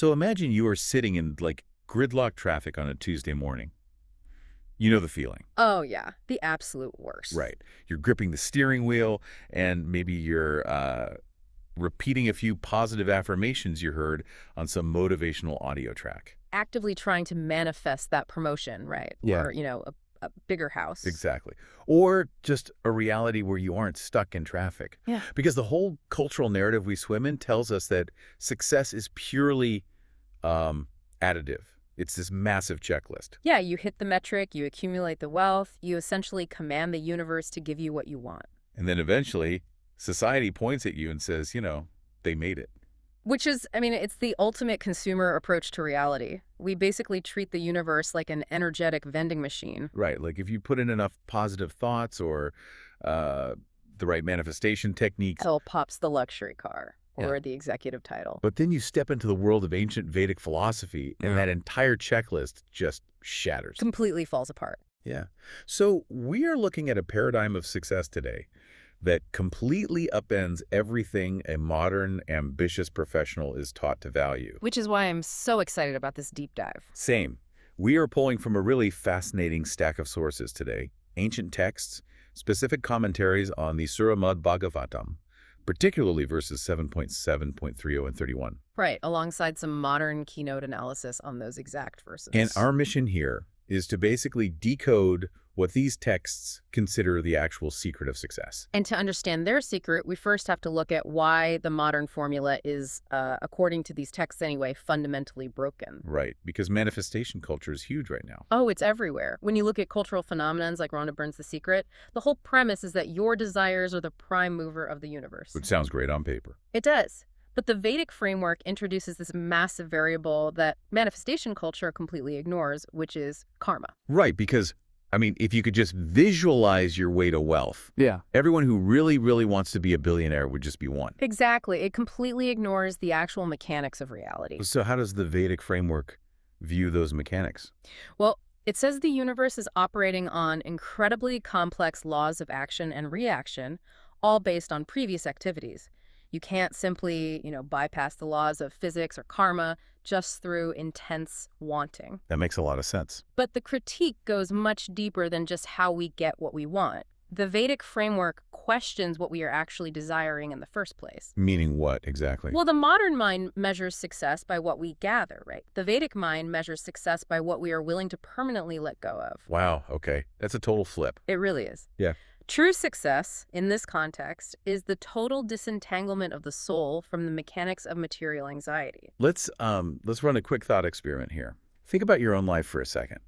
So imagine you are sitting in like gridlock traffic on a Tuesday morning. You know the feeling, Oh, yeah, the absolute worst. right? You're gripping the steering wheel and maybe you're repeating a few positive affirmations you heard on some motivational audio track. Actively trying to manifest that promotion, right? Yeah. Or, a bigger house. Exactly. Or just a reality where you aren't stuck in traffic. Yeah. Because the whole cultural narrative we swim in tells us that success is purely additive. It's this massive checklist. Yeah, you hit the metric, you accumulate the wealth, you essentially command the universe to give you what you want. And then eventually, society points at you and says, they made it. Which is, it's the ultimate consumer approach to reality. We basically treat the universe like an energetic vending machine. Right. Like if you put in enough positive thoughts or the right manifestation techniques. Hell pops the luxury car or Yeah. the executive title. But then you step into the world of ancient Vedic philosophy and that entire checklist just shatters. Completely falls apart. Yeah. So we are looking at a paradigm of success today that completely upends everything a modern, ambitious professional is taught to value. Which is why I'm so excited about this deep dive. Same. We are pulling from a really fascinating stack of sources today. Ancient texts, specific commentaries on the Srimad Bhagavatam, particularly verses 7.7.30 and 31. Right, alongside some modern keynote analysis on those exact verses. And our mission here is to basically decode what these texts consider the actual secret of success. And to understand their secret, we first have to look at why the modern formula is, according to these texts anyway, fundamentally broken. Right, because manifestation culture is huge right now. Oh, it's everywhere. When you look at cultural phenomenons like Rhonda Byrne's The Secret, the whole premise is that your desires are the prime mover of the universe. Which sounds great on paper. It does. But the Vedic framework introduces this massive variable that manifestation culture completely ignores, which is karma. Right, because, if you could just visualize your way to wealth, everyone who really, really wants to be a billionaire would just be one. Exactly. It completely ignores the actual mechanics of reality. So how does the Vedic framework view those mechanics? Well, it says the universe is operating on incredibly complex laws of action and reaction, all based on previous activities. You can't simply, bypass the laws of physics or karma just through intense wanting. That makes a lot of sense. But the critique goes much deeper than just how we get what we want. The Vedic framework questions what we are actually desiring in the first place. Meaning what, exactly? Well, the modern mind measures success by what we gather, right? The Vedic mind measures success by what we are willing to permanently let go of. Wow, okay. That's a total flip. It really is. Yeah. True success, in this context, is the total disentanglement of the soul from the mechanics of material anxiety. Let's run a quick thought experiment here. Think about your own life for a second.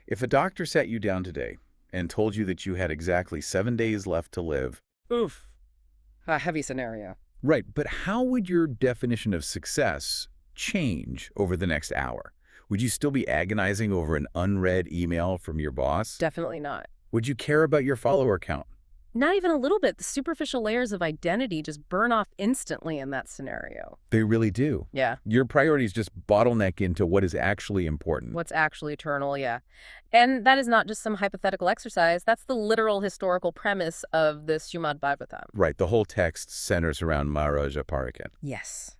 If a doctor sat you down today and told you that you had exactly 7 days left to live. Oof. A heavy scenario. Right, but how would your definition of success change over the next hour? Would you still be agonizing over an unread email from your boss? Definitely not. Would you care about your follower count? Not even a little bit. The superficial layers of identity just burn off instantly in that scenario. They really do. Yeah. Your priorities just bottleneck into what is actually important. What's actually eternal, yeah. And that is not just some hypothetical exercise. That's the literal historical premise of the Srimad Bhagavatam. Right. The whole text centers around Maharaja Parikshit. Yes.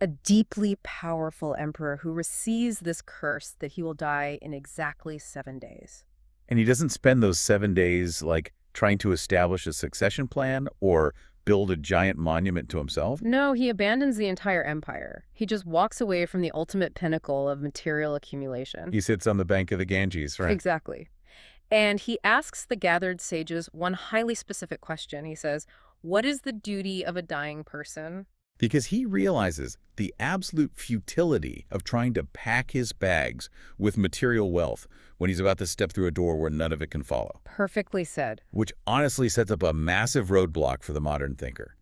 A deeply powerful emperor who receives this curse that he will die in exactly 7 days. And he doesn't spend those 7 days, trying to establish a succession plan or build a giant monument to himself. No, he abandons the entire empire. He just walks away from the ultimate pinnacle of material accumulation. He sits on the bank of the Ganges, right? Exactly. And he asks the gathered sages one highly specific question. He says, what is the duty of a dying person? Because he realizes the absolute futility of trying to pack his bags with material wealth when he's about to step through a door where none of it can follow. Perfectly said. Which honestly sets up a massive roadblock for the modern thinker.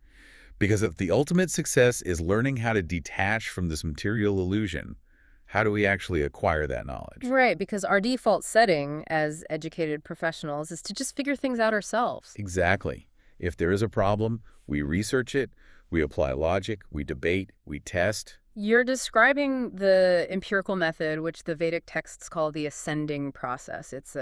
Because if the ultimate success is learning how to detach from this material illusion, how do we actually acquire that knowledge? Right, because our default setting as educated professionals is to just figure things out ourselves. Exactly. If there is a problem, we research it, we apply logic, we debate, we test. You're describing the empirical method, which the Vedic texts call the ascending process. It's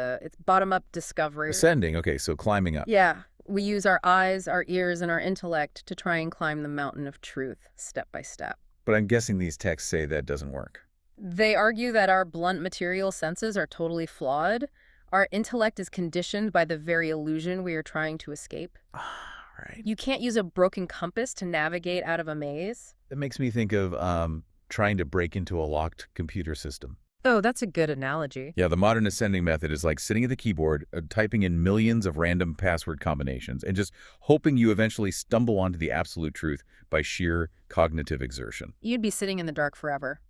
bottom-up discovery. Ascending, okay, so climbing up. Yeah, we use our eyes, our ears, and our intellect to try and climb the mountain of truth step by step. But I'm guessing these texts say that doesn't work. They argue that our blunt material senses are totally flawed. Our intellect is conditioned by the very illusion we are trying to escape. Right. You can't use a broken compass to navigate out of a maze. It makes me think of trying to break into a locked computer system. Oh, that's a good analogy. Yeah, the modern ascending method is like sitting at the keyboard, typing in millions of random password combinations, and just hoping you eventually stumble onto the absolute truth by sheer cognitive exertion. You'd be sitting in the dark forever.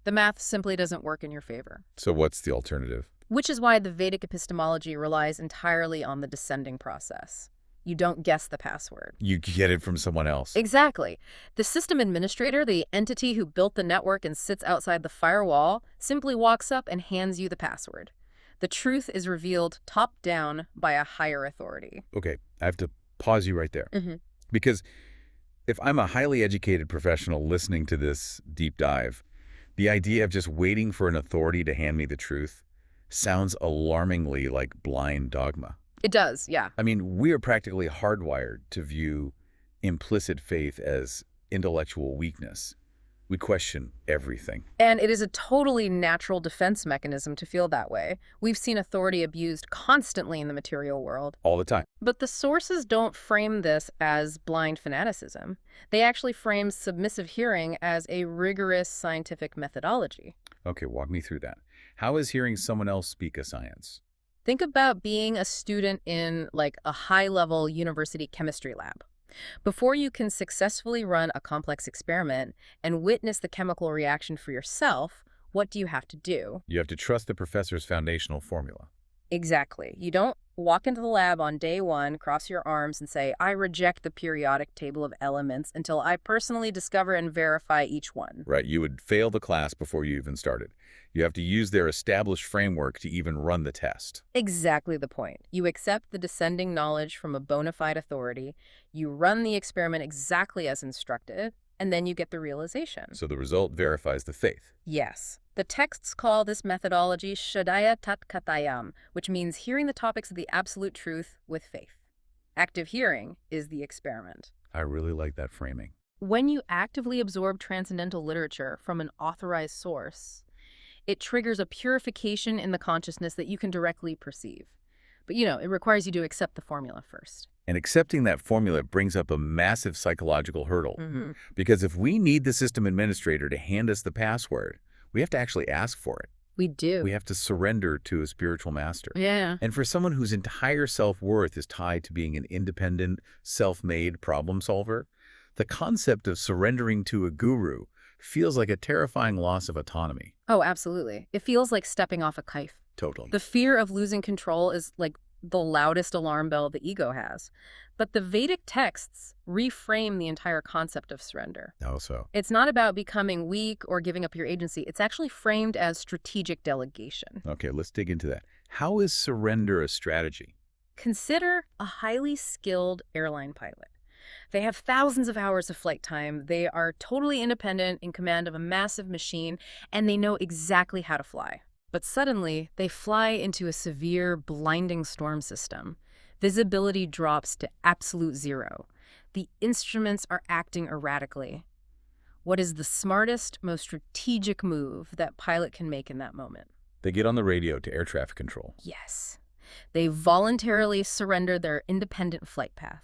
The math simply doesn't work in your favor. So what's the alternative? Which is why the Vedic epistemology relies entirely on the descending process. You don't guess the password. You get it from someone else. Exactly. The system administrator, the entity who built the network and sits outside the firewall, simply walks up and hands you the password. The truth is revealed top-down by a higher authority. Okay, I have to pause you right there. Because if I'm a highly educated professional listening to this deep dive, the idea of just waiting for an authority to hand me the truth sounds alarmingly like blind dogma. It does, yeah. I mean, we are practically hardwired to view implicit faith as intellectual weakness. We question everything. And it is a totally natural defense mechanism to feel that way. We've seen authority abused constantly in the material world. All the time. But the sources don't frame this as blind fanaticism. They actually frame submissive hearing as a rigorous scientific methodology. Okay, walk me through that. How is hearing someone else speak a science? Think about being a student in like a high-level university chemistry lab. Before you can successfully run a complex experiment and witness the chemical reaction for yourself, what do you have to do? You have to trust the professor's foundational formula. Exactly. You don't walk into the lab on day one, cross your arms, and say, I reject the periodic table of elements until I personally discover and verify each one. Right, you would fail the class before you even started. You have to use their established framework to even run the test. Exactly the point. You accept the descending knowledge from a bona fide authority, you run the experiment exactly as instructed, and then you get the realization. So the result verifies the faith. Yes. The texts call this methodology Shadaya Tat Katayam, which means hearing the topics of the absolute truth with faith. Active hearing is the experiment. I really like that framing. When you actively absorb transcendental literature from an authorized source, it triggers a purification in the consciousness that you can directly perceive. But, it requires you to accept the formula first. And accepting that formula brings up a massive psychological hurdle. Because if we need the system administrator to hand us the password, we have to actually ask for it. We do. We have to surrender to a spiritual master. Yeah. And for someone whose entire self-worth is tied to being an independent, self-made problem solver, the concept of surrendering to a guru feels like a terrifying loss of autonomy. Oh, absolutely. It feels like stepping off a kite. Totally. The fear of losing control is like the loudest alarm bell the ego has. But the Vedic texts reframe the entire concept of surrender. How so? It's not about becoming weak or giving up your agency. It's actually framed as strategic delegation. Okay, let's dig into that. How is surrender a strategy? Consider a highly skilled airline pilot. They have thousands of hours of flight time. They are totally independent, in command of a massive machine, and they know exactly how to fly. But suddenly, they fly into a severe, blinding storm system. Visibility drops to absolute zero. The instruments are acting erratically. What is the smartest, most strategic move that pilot can make in that moment? They get on the radio to air traffic control. Yes. They voluntarily surrender their independent flight path.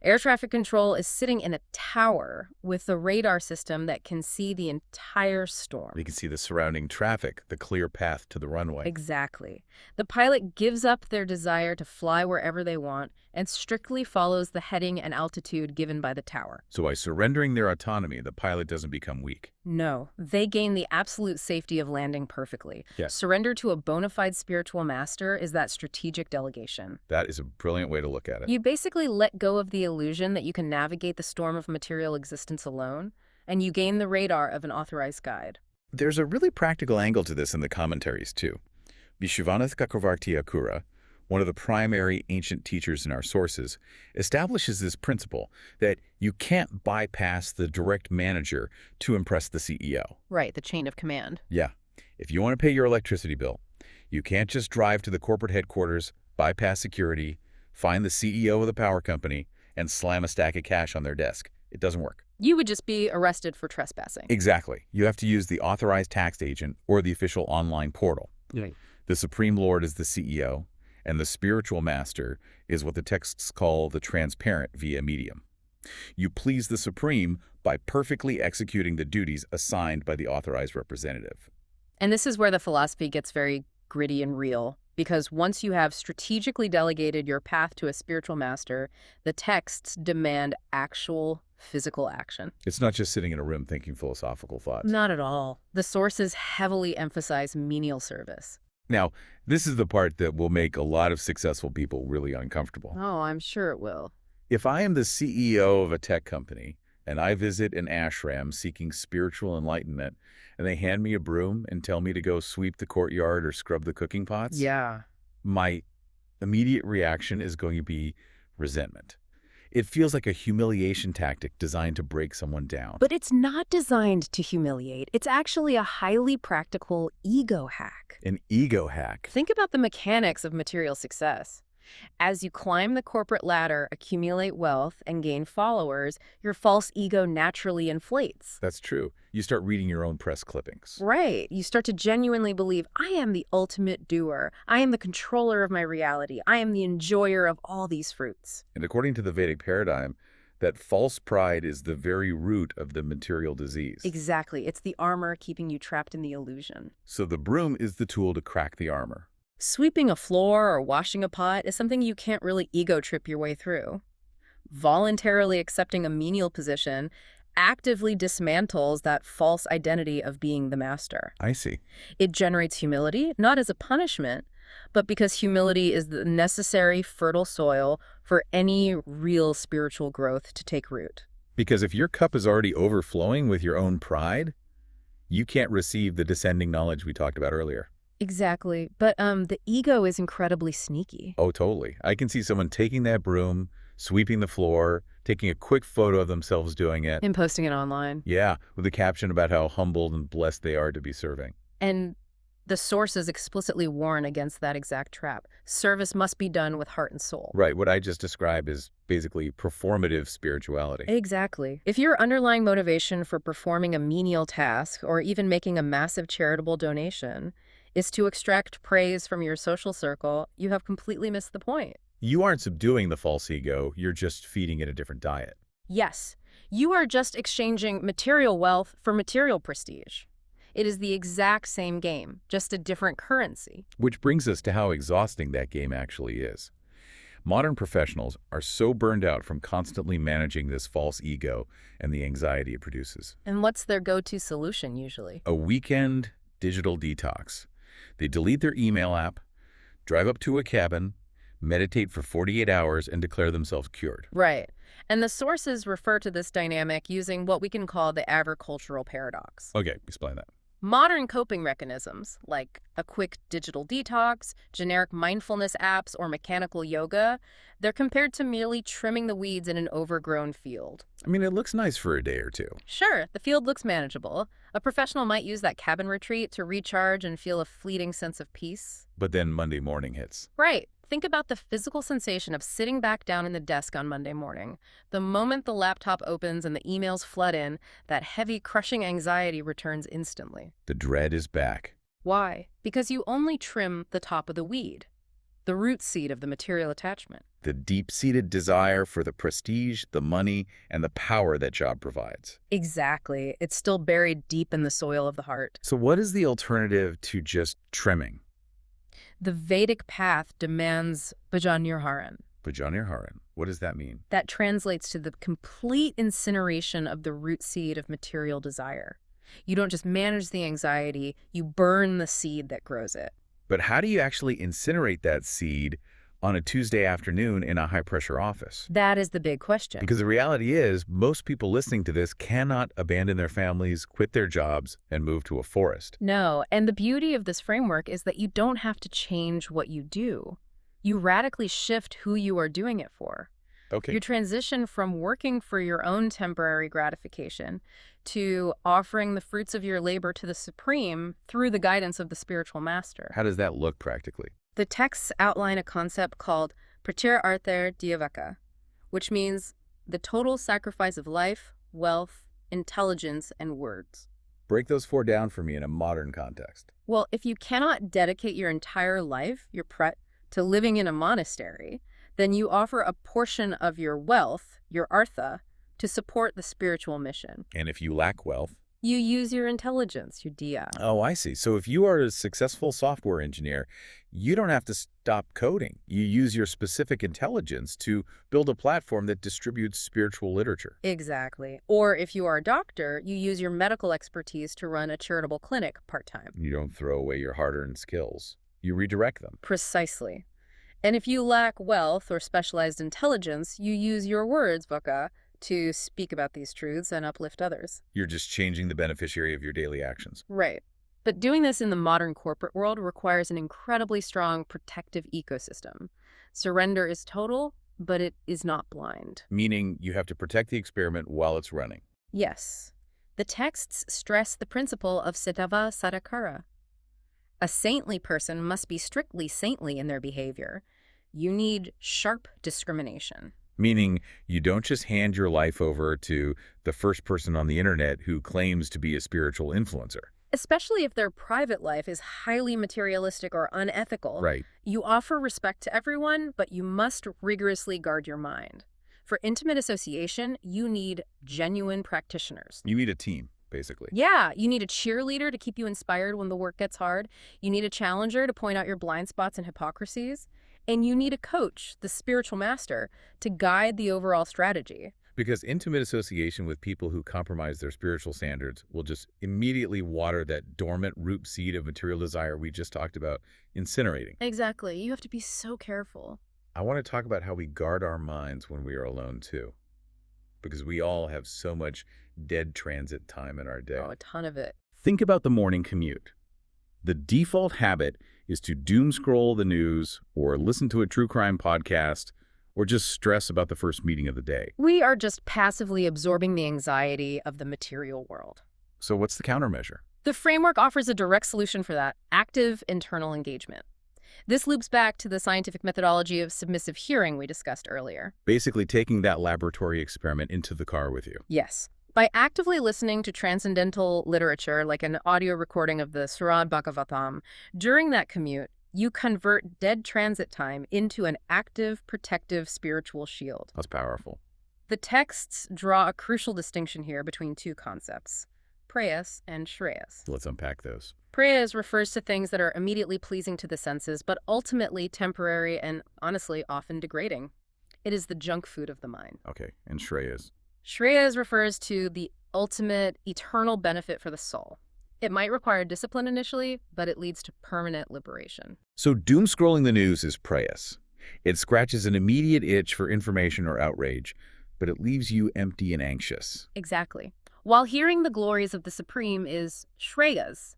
Air traffic control is sitting in a tower with a radar system that can see the entire storm. They can see the surrounding traffic, the clear path to the runway. Exactly. The pilot gives up their desire to fly wherever they want and strictly follows the heading and altitude given by the tower. So by surrendering their autonomy, the pilot doesn't become weak. No, they gain the absolute safety of landing perfectly. Yes. Surrender to a bona fide spiritual master is that strategic delegation. That is a brilliant way to look at it. You basically let go of the illusion that you can navigate the storm of material existence alone, and you gain the radar of an authorized guide. There's a really practical angle to this in the commentaries, too. Vishwanath Chakravarti, one of the primary ancient teachers in our sources, establishes this principle that you can't bypass the direct manager to impress the CEO. Right, the chain of command. Yeah. If you want to pay your electricity bill, you can't just drive to the corporate headquarters, bypass security, find the CEO of the power company, and slam a stack of cash on their desk. It doesn't work. You would just be arrested for trespassing. Exactly. You have to use the authorized tax agent or the official online portal. Right. The Supreme Lord is the CEO, and the spiritual master is what the texts call the transparent via medium. You please the Supreme by perfectly executing the duties assigned by the authorized representative. And this is where the philosophy gets very gritty and real, because once you have strategically delegated your path to a spiritual master, the texts demand actual physical action. It's not just sitting in a room thinking philosophical thoughts. Not at all. The sources heavily emphasize menial service. Now, this is the part that will make a lot of successful people really uncomfortable. Oh, I'm sure it will. If I am the CEO of a tech company and I visit an ashram seeking spiritual enlightenment and they hand me a broom and tell me to go sweep the courtyard or scrub the cooking pots, Yeah. my immediate reaction is going to be resentment. It feels like a humiliation tactic designed to break someone down. But it's not designed to humiliate. It's actually a highly practical ego hack. An ego hack. Think about the mechanics of material success. As you climb the corporate ladder, accumulate wealth, and gain followers, your false ego naturally inflates. That's true. You start reading your own press clippings. Right. You start to genuinely believe, I am the ultimate doer. I am the controller of my reality. I am the enjoyer of all these fruits. And according to the Vedic paradigm, that false pride is the very root of the material disease. Exactly. It's the armor keeping you trapped in the illusion. So the broom is the tool to crack the armor. Sweeping a floor or washing a pot is something you can't really ego trip your way through. Voluntarily accepting a menial position actively dismantles that false identity of being the master. I see. It generates humility, not as a punishment, but because humility is the necessary fertile soil for any real spiritual growth to take root. Because if your cup is already overflowing with your own pride, you can't receive the descending knowledge we talked about earlier. Exactly. But the ego is incredibly sneaky. Oh, totally. I can see someone taking that broom, sweeping the floor, taking a quick photo of themselves doing it. And posting it online. Yeah, with a caption about how humbled and blessed they are to be serving. And the sources explicitly warn against that exact trap. Service must be done with heart and soul. Right, what I just described is basically performative spirituality. Exactly. If your underlying motivation for performing a menial task or even making a massive charitable donation is to extract praise from your social circle, you have completely missed the point. You aren't subduing the false ego, you're just feeding it a different diet. Yes, you are just exchanging material wealth for material prestige. It is the exact same game, just a different currency. Which brings us to how exhausting that game actually is. Modern professionals are so burned out from constantly managing this false ego and the anxiety it produces. And what's their go-to solution usually? A weekend digital detox. They delete their email app, drive up to a cabin, meditate for 48 hours, and declare themselves cured. Right. And the sources refer to this dynamic using what we can call the agricultural paradox. Okay, explain that. Modern coping mechanisms, like a quick digital detox, generic mindfulness apps, or mechanical yoga, they're compared to merely trimming the weeds in an overgrown field. I mean, it looks nice for a day or two. Sure, the field looks manageable. A professional might use that cabin retreat to recharge and feel a fleeting sense of peace. But then Monday morning hits. Right. Think about the physical sensation of sitting back down in the desk on Monday morning. The moment the laptop opens and the emails flood in, that heavy, crushing anxiety returns instantly. The dread is back. Why? Because you only trim the top of the weed, the root seed of the material attachment. The deep-seated desire for the prestige, the money, and the power that job provides. Exactly. It's still buried deep in the soil of the heart. So what is the alternative to just trimming? The Vedic path demands bhajanirharan. Bhajanirharan. What does that mean? That translates to the complete incineration of the root seed of material desire. You don't just manage the anxiety, you burn the seed that grows it. But how do you actually incinerate that seed on a Tuesday afternoon in a high-pressure office? That is the big question. Because the reality is, most people listening to this cannot abandon their families, quit their jobs, and move to a forest. No, and the beauty of this framework is that you don't have to change what you do. You radically shift who you are doing it for. Okay. You transition from working for your own temporary gratification to offering the fruits of your labor to the Supreme through the guidance of the spiritual master. How does that look practically? The texts outline a concept called Prachir Arther Dyavaka, which means the total sacrifice of life, wealth, intelligence, and words. Break those four down for me in a modern context. Well, if you cannot dedicate your entire life, your pret, to living in a monastery, then you offer a portion of your wealth, your artha, to support the spiritual mission. And if you lack wealth? You use your intelligence, your dia. Oh, I see. So if you are a successful software engineer, you don't have to stop coding. You use your specific intelligence to build a platform that distributes spiritual literature. Exactly. Or if you are a doctor, you use your medical expertise to run a charitable clinic part-time. You don't throw away your hard-earned skills. You redirect them. Precisely. And if you lack wealth or specialized intelligence, you use your words, Vaka, to speak about these truths and uplift others. You're just changing the beneficiary of your daily actions. Right. But doing this in the modern corporate world requires an incredibly strong protective ecosystem. Surrender is total, but it is not blind. Meaning you have to protect the experiment while it's running. Yes. The texts stress the principle of siddhava sadhakara. A saintly person must be strictly saintly in their behavior. You need sharp discrimination. Meaning you don't just hand your life over to the first person on the internet who claims to be a spiritual influencer. Especially if their private life is highly materialistic or unethical. Right. You offer respect to everyone, but you must rigorously guard your mind. For intimate association, you need genuine practitioners. You need a team, basically. Yeah, you need a cheerleader to keep you inspired when the work gets hard. You need a challenger to point out your blind spots and hypocrisies. And you need a coach, the spiritual master, to guide the overall strategy. Because intimate association with people who compromise their spiritual standards will just immediately water that dormant root seed of material desire we just talked about incinerating. Exactly. You have to be so careful. I want to talk about how we guard our minds when we are alone, too. Because we all have so much dead transit time in our day. Oh, a ton of it. Think about the morning commute. The default habit is to doom scroll the news or listen to a true crime podcast or just stress about the first meeting of the day. We are just passively absorbing the anxiety of the material world. So what's the countermeasure? The framework offers a direct solution for that: active internal engagement. This loops back to the scientific methodology of submissive hearing we discussed earlier. Basically taking that laboratory experiment into the car with you. Yes. By actively listening to transcendental literature, like an audio recording of the Srimad Bhagavatam, during that commute, you convert dead transit time into an active, protective spiritual shield. That's powerful. The texts draw a crucial distinction here between two concepts: prayas and shreyas. Let's unpack those. Prayas refers to things that are immediately pleasing to the senses, but ultimately temporary and, honestly, often degrading. It is the junk food of the mind. Okay, and Shreyas. Shreyas refers to the ultimate, eternal benefit for the soul. It might require discipline initially, but it leads to permanent liberation. So doom scrolling the news is prayas. It scratches an immediate itch for information or outrage, but it leaves you empty and anxious. Exactly. While hearing the glories of the Supreme is shreyas,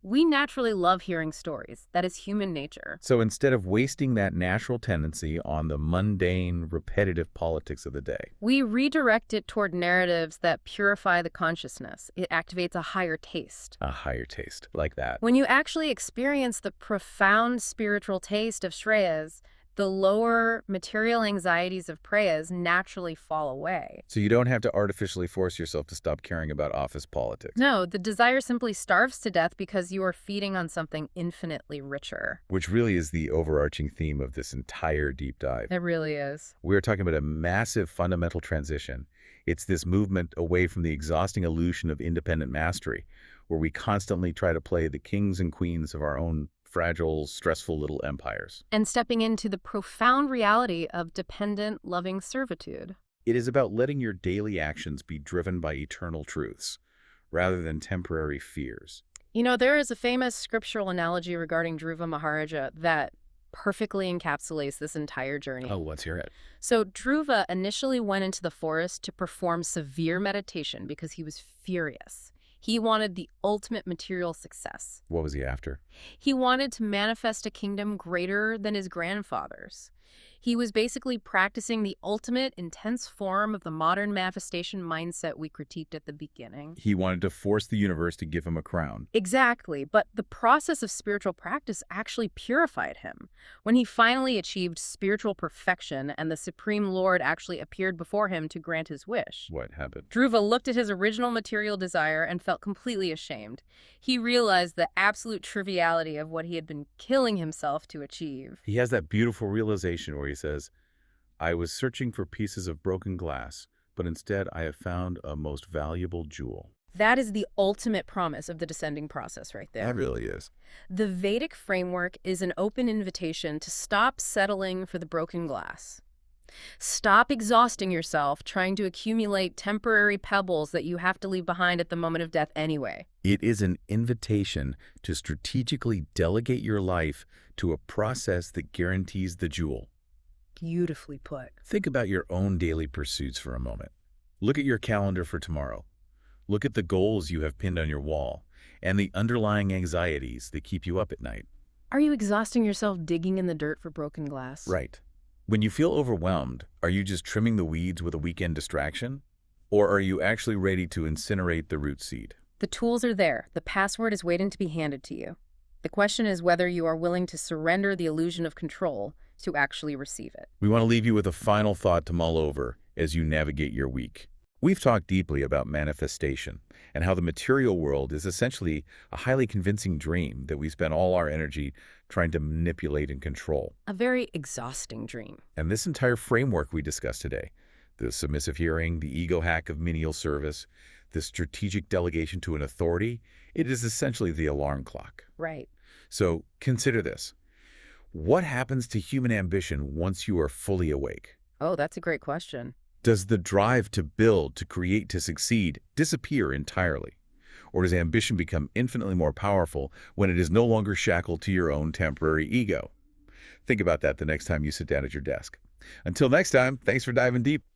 we naturally love hearing stories. That is human nature. So instead of wasting that natural tendency on the mundane, repetitive politics of the day, we redirect it toward narratives that purify the consciousness. It activates a higher taste. a higher taste, like that. When you actually experience the profound spiritual taste of shreyas, the lower material anxieties of prayas naturally fall away. So you don't have to artificially force yourself to stop caring about office politics. No, the desire simply starves to death because you are feeding on something infinitely richer. Which really is the overarching theme of this entire deep dive. It really is. We're talking about a massive fundamental transition. It's this movement away from the exhausting illusion of independent mastery, where we constantly try to play the kings and queens of our own fragile, stressful little empires. And stepping into the profound reality of dependent, loving servitude. It is about letting your daily actions be driven by eternal truths, rather than temporary fears. You know, there is a famous scriptural analogy regarding Dhruva Maharaja that perfectly encapsulates this entire journey. Oh, let's hear it. So Dhruva initially went into the forest to perform severe meditation because he was furious. He wanted the ultimate material success. What was he after? He wanted to manifest a kingdom greater than his grandfather's. He was basically practicing the ultimate intense form of the modern manifestation mindset we critiqued at the beginning. He wanted to force the universe to give him a crown. Exactly, but the process of spiritual practice actually purified him. When he finally achieved spiritual perfection and the Supreme Lord actually appeared before him to grant his wish, What happened? Dhruva looked at his original material desire and felt completely ashamed. He realized the absolute triviality of what he had been killing himself to achieve. He has that beautiful realization where he says, I was searching for pieces of broken glass, but instead I have found a most valuable jewel. That is the ultimate promise of the descending process right there. That really is. The Vedic framework is an open invitation to stop settling for the broken glass. Stop exhausting yourself trying to accumulate temporary pebbles that you have to leave behind at the moment of death anyway. It is an invitation to strategically delegate your life to a process that guarantees the jewel. Beautifully put. Think about your own daily pursuits for a moment. Look at your calendar for tomorrow. Look at the goals you have pinned on your wall and the underlying anxieties that keep you up at night. Are you exhausting yourself digging in the dirt for broken glass? Right. When you feel overwhelmed, are you just trimming the weeds with a weekend distraction? Or are you actually ready to incinerate the root seed? The tools are there. The password is waiting to be handed to you. The question is whether you are willing to surrender the illusion of control to actually receive it. We want to leave you with a final thought to mull over as you navigate your week. We've talked deeply about manifestation and how the material world is essentially a highly convincing dream that we spend all our energy trying to manipulate and control. A very exhausting dream. And this entire framework we discussed today, the submissive hearing, the ego hack of menial service, the strategic delegation to an authority, it is essentially the alarm clock. Right. So consider this. What happens to human ambition once you are fully awake? Oh, that's a great question. Does the drive to build, to create, to succeed disappear entirely? Or does ambition become infinitely more powerful when it is no longer shackled to your own temporary ego? Think about that the next time you sit down at your desk. Until next time, thanks for diving deep.